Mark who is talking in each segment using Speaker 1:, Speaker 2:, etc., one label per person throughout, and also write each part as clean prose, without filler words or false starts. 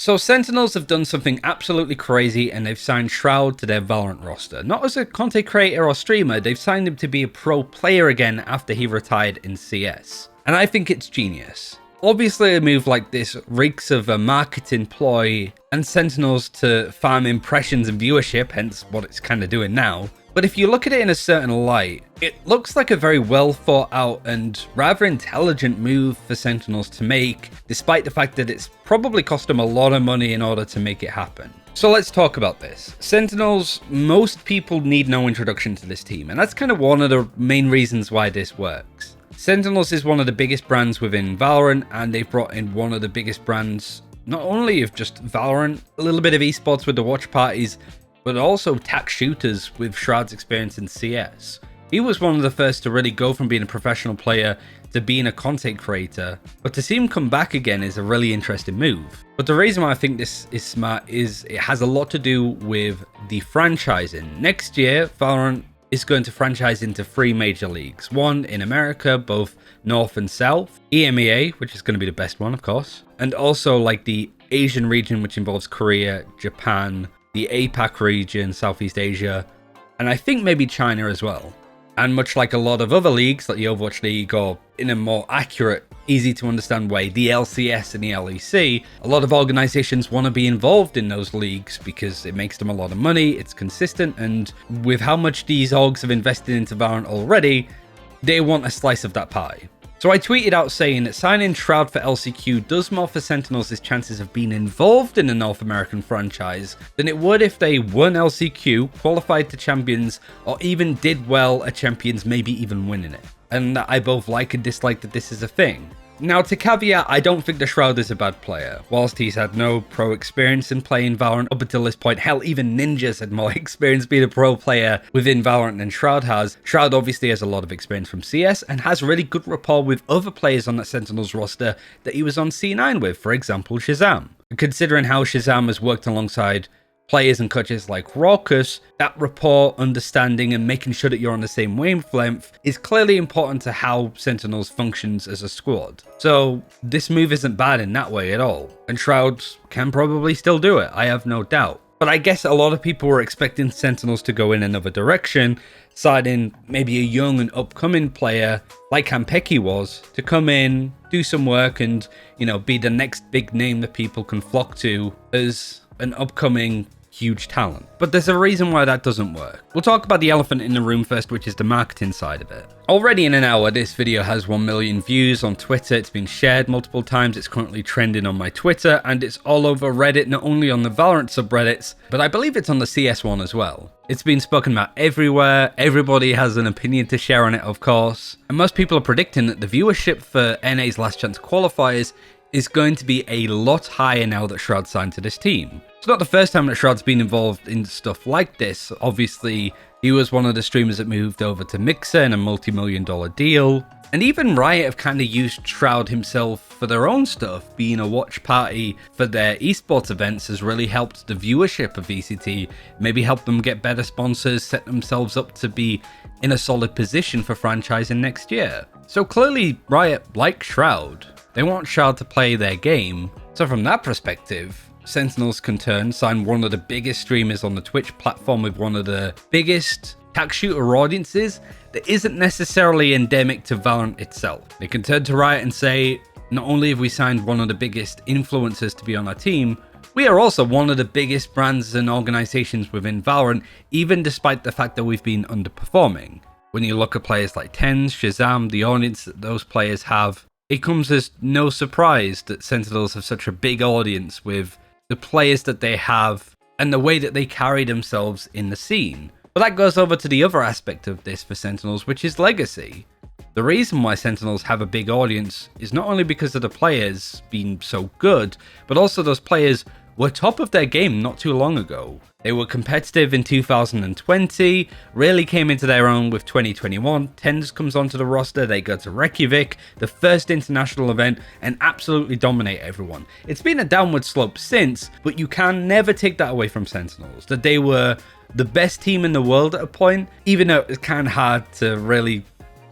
Speaker 1: So Sentinels have done something absolutely crazy and they've signed Shroud to their Valorant roster. Not as a content creator or streamer, they've signed him to be a pro player again after he retired in CS. And I think it's genius. Obviously a move like this reeks of a marketing ploy and Sentinels to farm impressions and viewership, hence what it's kind of doing now. But if you look at it in a certain light, it looks like a very well thought out and rather intelligent move for Sentinels to make, despite the fact that it's probably cost them a lot of money in order to make it happen. So let's talk about this. Sentinels, most people need no introduction to this team, and that's kind of one of the main reasons why this works. Sentinels is one of the biggest brands within Valorant, and they've brought in one of the biggest brands, not only of just Valorant, a little bit of esports with the watch parties, but also tac shooters with Shroud's experience in CS. He was one of the first to really go from being a professional player to being a content creator, but to see him come back again is a really interesting move. But the reason why I think this is smart is it has a lot to do with the franchising. Next year, Valorant is going to franchise into 3 major leagues. One in America, both North and South, EMEA, which is going to be the best one, of course, and also like the Asian region, which involves Korea, Japan, the APAC region, Southeast Asia, and I think maybe China as well. And much like a lot of other leagues, like the Overwatch League, or in a more accurate, easy to understand way, the LCS and the LEC, a lot of organizations want to be involved in those leagues because it makes them a lot of money, it's consistent, and with how much these orgs have invested into Valorant already, they want a slice of that pie. So I tweeted out saying that signing Shroud for LCQ does more for Sentinels' chances of being involved in a North American franchise than it would if they won LCQ, qualified to Champions, or even did well at Champions, maybe even winning it. And I both like and dislike that this is a thing. Now, to caveat, I don't think the Shroud is a bad player. Whilst he's had no pro experience in playing Valorant up until this point, hell, even Ninja's had more experience being a pro player within Valorant than Shroud has. Shroud obviously has a lot of experience from CS and has really good rapport with other players on that Sentinels roster that he was on C9 with, for example, Shazam. And considering how Shazam has worked alongside players and coaches like Raucus, that rapport, understanding, and making sure that you're on the same wavelength is clearly important to how Sentinels functions as a squad. So this move isn't bad in that way at all, and Shroud can probably still do it, I have no doubt. But I guess a lot of people were expecting Sentinels to go in another direction, signing maybe a young and upcoming player like Kampeki was to come in, do some work, and, you know, be the next big name that people can flock to as an upcoming huge talent. But there's a reason why that doesn't work. We'll talk about the elephant in the room first, which is the marketing side of it. Already in an hour, this video has 1 million views on Twitter. It's been shared multiple times. It's currently trending on my Twitter, and it's all over Reddit, not only on the Valorant subreddits, but I believe it's on the CS one as well. It's been spoken about everywhere. Everybody has an opinion to share on it, of course. And most people are predicting that the viewership for NA's Last Chance qualifiers is going to be a lot higher now that Shroud signed to this team. It's not the first time that Shroud's been involved in stuff like this. Obviously, he was one of the streamers that moved over to Mixer in a multi-million-dollar deal. And even Riot have kind of used Shroud himself for their own stuff. Being a watch party for their esports events has really helped the viewership of VCT, maybe help them get better sponsors, set themselves up to be in a solid position for franchising next year. So clearly Riot like Shroud. They want Shroud to play their game. So from that perspective, Sentinels can sign one of the biggest streamers on the Twitch platform with one of the biggest tac shooter audiences that isn't necessarily endemic to Valorant itself. They can turn to Riot and say, not only have we signed one of the biggest influencers to be on our team, we are also one of the biggest brands and organizations within Valorant, even despite the fact that we've been underperforming. When you look at players like Tens, Shazam, the audience that those players have, it comes as no surprise that Sentinels have such a big audience with the players that they have and the way that they carry themselves in the scene. But that goes over to the other aspect of this for Sentinels, which is legacy. The reason why Sentinels have a big audience is not only because of the players being so good, but also those players were top of their game not too long ago. They were competitive in 2020, really came into their own with 2021. Tens comes onto the roster, they go to Reykjavik, the first international event, and absolutely dominate everyone. It's been a downward slope since, but you can never take that away from Sentinels, that they were the best team in the world at a point, even though it's kind of hard to really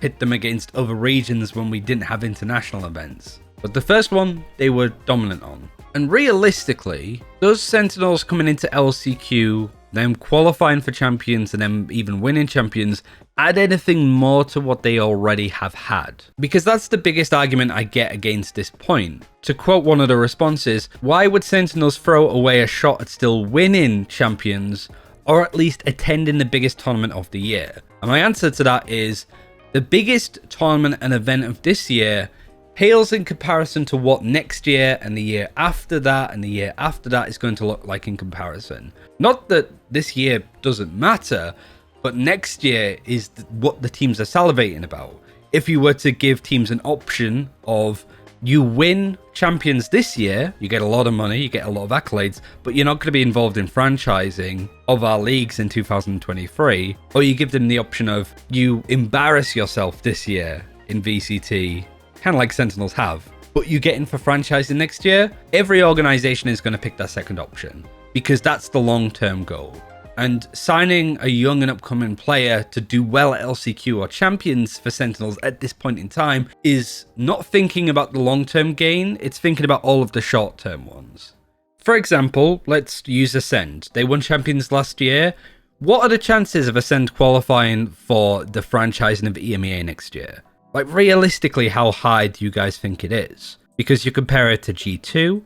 Speaker 1: pit them against other regions when we didn't have international events. But the first one, they were dominant on. And realistically, those Sentinels coming into LCQ, them qualifying for champions and them even winning champions, add anything more to what they already have had? Because that's the biggest argument I get against this point. To quote one of the responses, why would Sentinels throw away a shot at still winning champions, or at least attending the biggest tournament of the year? And my answer to that is, the biggest tournament and event of this year pales in comparison to what next year and the year after that and the year after that is going to look like in comparison. Not that this year doesn't matter, but next year is what the teams are salivating about. If you were to give teams an option of, you win champions this year, you get a lot of money, you get a lot of accolades, but you're not going to be involved in franchising of our leagues in 2023, or you give them the option of, you embarrass yourself this year in VCT, kind of like Sentinels have, but you get in for franchising next year, every organization is going to pick that second option, because that's the long-term goal. And signing a young and upcoming player to do well at LCQ or champions for Sentinels at this point in time is not thinking about the long-term gain, it's thinking about all of the short-term ones. For example, let's use Ascend. They won champions last year. What are the chances of Ascend qualifying for the franchising of EMEA next year? Like, realistically, how high do you guys think it is? Because you compare it to G2,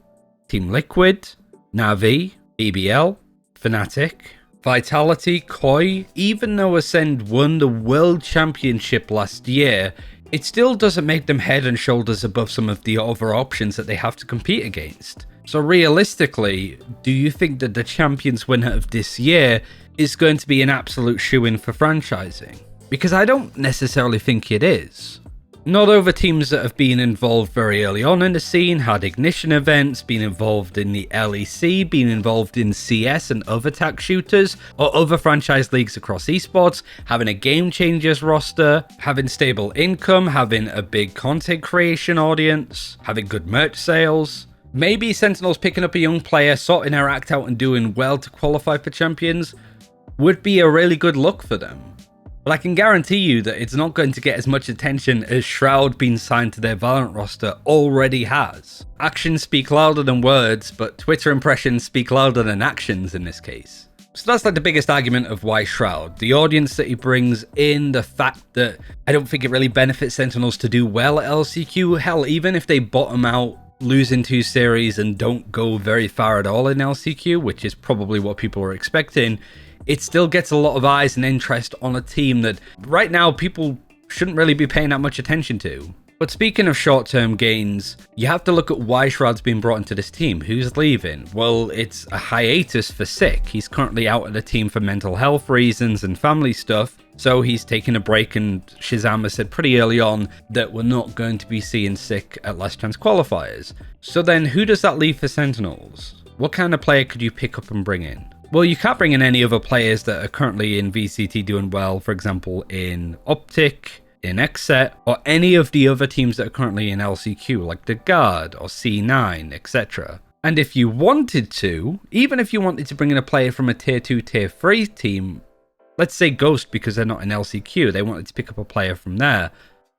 Speaker 1: Team Liquid, Na'Vi, BBL, Fnatic, Vitality, Koi. Even though Ascend won the World Championship last year, it still doesn't make them head and shoulders above some of the other options that they have to compete against. So realistically, do you think that the Champions winner of this year is going to be an absolute shoo-in for franchising? Because I don't necessarily think it is. Not over teams that have been involved very early on in the scene, had ignition events, been involved in the LEC, been involved in CS and other tac shooters, or other franchise leagues across esports, having a game changers roster, having stable income, having a big content creation audience, having good merch sales. Maybe Sentinels picking up a young player, sorting their act out and doing well to qualify for champions would be a really good look for them. But I can guarantee you that it's not going to get as much attention as Shroud being signed to their VALORANT roster already has. Actions speak louder than words, but Twitter impressions speak louder than actions in this case. So that's like the biggest argument of why Shroud. The audience that he brings in, the fact that I don't think it really benefits Sentinels to do well at LCQ. Hell, even if they bottom out, losing 2 series and don't go very far at all in LCQ, which is probably what people are expecting, it still gets a lot of eyes and interest on a team that right now people shouldn't really be paying that much attention to. But speaking of short-term gains, you have to look at why Shroud's been brought into this team. Who's leaving? Well, it's a hiatus for Sick. He's currently out of the team for mental health reasons and family stuff, so he's taking a break, and Shazam said pretty early on that we're not going to be seeing Sick at Last Chance qualifiers. So then who does that leave for Sentinels? What kind of player could you pick up and bring in? Well, you can't bring in any other players that are currently in VCT doing well, for example, in Optic, in XSET, or any of the other teams that are currently in LCQ, like the Guard or C9, etc. And if you wanted to, even if you wanted to bring in a player from a tier 2, tier 3 team, let's say Ghost, because they're not in LCQ, they wanted to pick up a player from there,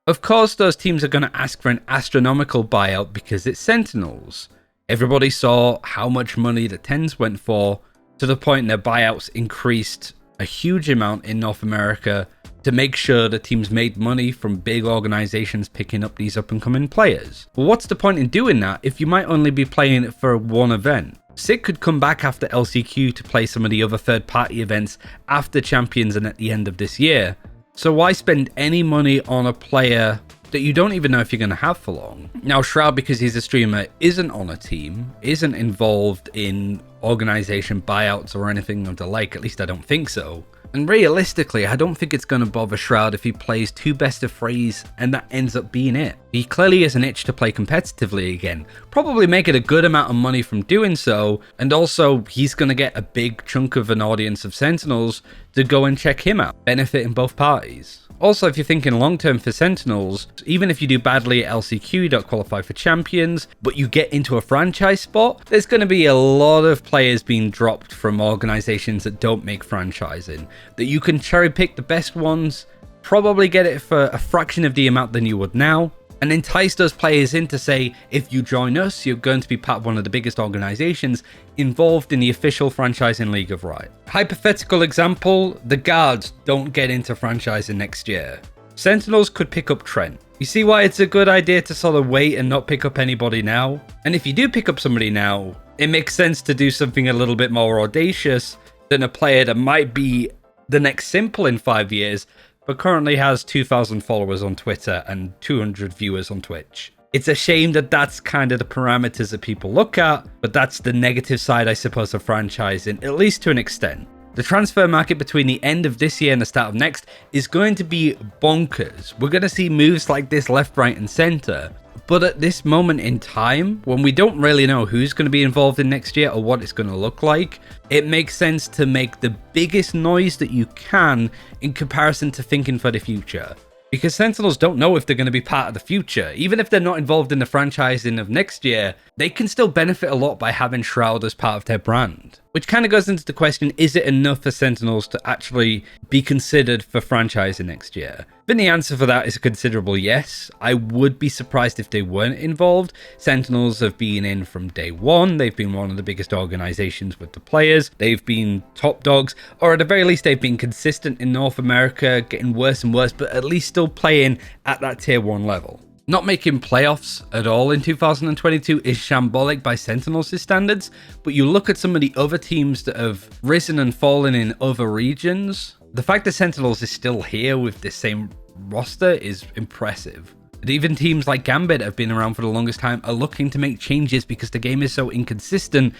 Speaker 1: of course those teams are going to ask for an astronomical buyout because it's Sentinels. Everybody saw how much money the Tens went for, to the point their buyouts increased a huge amount in North America to make sure the teams made money from big organizations picking up these up-and-coming players. Well, what's the point in doing that if you might only be playing it for one event? Sick could come back after LCQ to play some of the other third-party events after Champions and at the end of this year. So why spend any money on a player that you don't even know if you're going to have for long? Now, Shroud, because he's a streamer, isn't on a team, isn't involved in organization buyouts or anything of the like, at least I don't think so. And realistically, I don't think it's going to bother Shroud if he plays 2 best of 3s and that ends up being it. He clearly has an itch to play competitively again, probably making a good amount of money from doing so, and also he's going to get a big chunk of an audience of Sentinels to go and check him out, benefiting both parties. Also, if you're thinking long-term for Sentinels, even if you do badly at LCQ, you don't qualify for champions, but you get into a franchise spot, there's going to be a lot of players being dropped from organizations that don't make franchising, that you can cherry pick the best ones, probably get it for a fraction of the amount than you would now, and entice those players in to say, if you join us, you're going to be part of one of the biggest organizations involved in the official franchising league of Riot. Hypothetical example, the guards don't get into franchising next year. Sentinels could pick up Trent. You see why it's a good idea to sort of wait and not pick up anybody now? And if you do pick up somebody now, it makes sense to do something a little bit more audacious than a player that might be the next Simple in 5 years, but currently has 2,000 followers on Twitter and 200 viewers on Twitch. It's a shame that that's kind of the parameters that people look at, but that's the negative side, I suppose, of franchising, at least to an extent. The transfer market between the end of this year and the start of next is going to be bonkers. We're going to see moves like this left, right, and center. But at this moment in time, when we don't really know who's going to be involved in next year or what it's going to look like, it makes sense to make the biggest noise that you can in comparison to thinking for the future. Because Sentinels don't know if they're going to be part of the future. Even if they're not involved in the franchising of next year, they can still benefit a lot by having Shroud as part of their brand. Which kind of goes into the question, is it enough for Sentinels to actually be considered for franchising next year? Then the answer for that is a considerable yes. I would be surprised if they weren't involved. Sentinels have been in from day one. They've been one of the biggest organizations with the players. They've been top dogs, or at the very least they've been consistent in North America, getting worse and worse, but at least still playing at that tier 1 level. Not making playoffs at all in 2022 is shambolic by Sentinels' standards, but you look at some of the other teams that have risen and fallen in other regions, the fact that Sentinels is still here with the same roster is impressive. And even teams like Gambit that have been around for the longest time are looking to make changes because the game is so inconsistent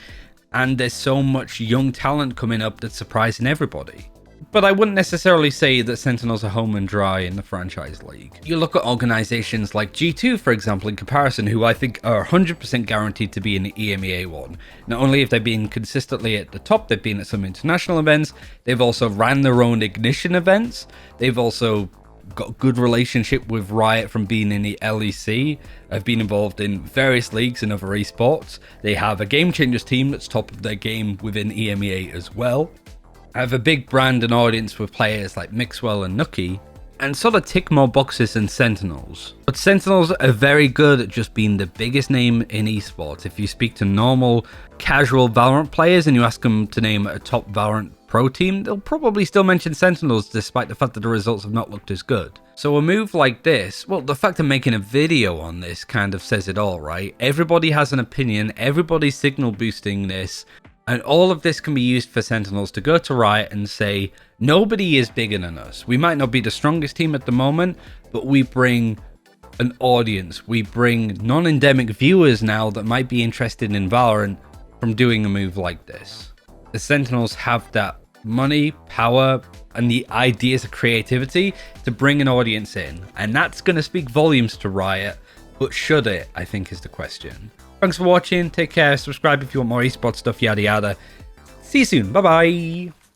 Speaker 1: and there's so much young talent coming up that's surprising everybody. But I wouldn't necessarily say that Sentinels are home and dry in the franchise league. You look at organizations like G2, for example, in comparison, who I think are 100% guaranteed to be in the EMEA one. Not only have they been consistently at the top, they've been at some international events, they've also ran their own Ignition events, they've also got a good relationship with Riot from being in the LEC, have been involved in various leagues and other esports. They have a Game Changers team that's top of their game within EMEA as well. Have a big brand and audience with players like Mixwell and Nuki, and sort of tick more boxes than Sentinels. But Sentinels are very good at just being the biggest name in esports. If you speak to normal, casual Valorant players and you ask them to name a top Valorant pro team, they'll probably still mention Sentinels despite the fact that the results have not looked as good. So a move like this, well, the fact of making a video on this kind of says it all, right? Everybody has an opinion, everybody's signal boosting this, and all of this can be used for Sentinels to go to Riot and say, nobody is bigger than us. We might not be the strongest team at the moment, but we bring an audience. We bring non-endemic viewers now that might be interested in Valorant from doing a move like this. The Sentinels have that money, power, and the ideas of creativity to bring an audience in. And that's going to speak volumes to Riot, but should it, I think is the question. Thanks for watching, take care, subscribe if you want more esports stuff, yada yada. See you soon, bye bye.